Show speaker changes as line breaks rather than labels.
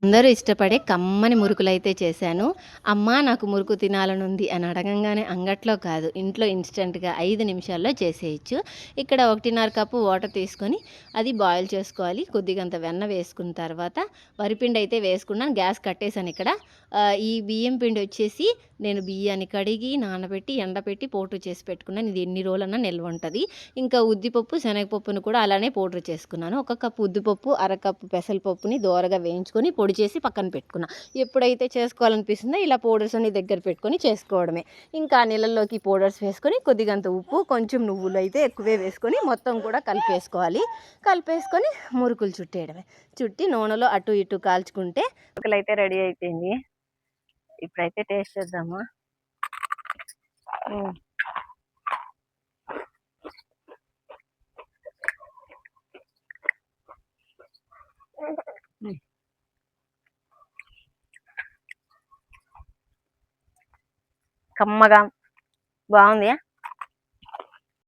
అందరూ ఇష్టపడే కమ్మని మురుకులైతే చేశాను. అమ్మా నాకు మురుకు తినాలనుంది అని అడగంగానే అంగట్లో కాదు, ఇంట్లో ఇన్‌స్టంట్‌గా 5 నిమిషాల్లో చేసేయొచ్చు. ఇక్కడ 1:30 కప్పు వాటర్ తీసుకొని అది బాయిల్ చేసుకోవాలి. కొద్దిగంత వెన్న వేసుకున్న తర్వాత వరిపిండి అయితే వేసుకున్నాను. గ్యాస్ కట్టేసాను ఇక్కడ. ఈ బియ్యం పిండి వచ్చేసి నేను బియ్యాన్ని కడిగి, నానబెట్టి, ఎండబెట్టి పౌడర్ చేసి పెట్టుకున్నాను. ఇది ఎన్ని రోజులన్నా నిల్వుంటది. ఇంకా ఉద్దిపప్పు, శనగపప్పును కూడా అలానే పౌడర్ చేసుకున్నాను. ఒక కప్పు ఉద్దిపప్పు, అర కప్పు పెసరపప్పుని దోరగా వేయించుకొని పొడి చేసి పక్కన పెట్టుకున్నా. ఎప్పుడైతే చేసుకోవాలనిపిస్తుందో ఇలా పౌడర్స్ అన్ని దగ్గర పెట్టుకొని చేసుకోవడమే. ఇంకా ఆ నీళ్ళల్లోకి పౌడర్స్ వేసుకొని కొద్దిగంత ఉప్పు, కొంచెం నువ్వులు అయితే ఎక్కువే వేసుకొని మొత్తం కూడా కలిపేసుకోవాలి. కలిపేసుకొని మురుకులు చుట్టేయడమే. చుట్టి నూనెలో అటు ఇటు కాల్చుకుంటే మురుకులైతే రెడీ అయిపోయింది. ఇప్పుడైతే టేస్ట్ చేద్దామా. కమ్మగా బాగుంది.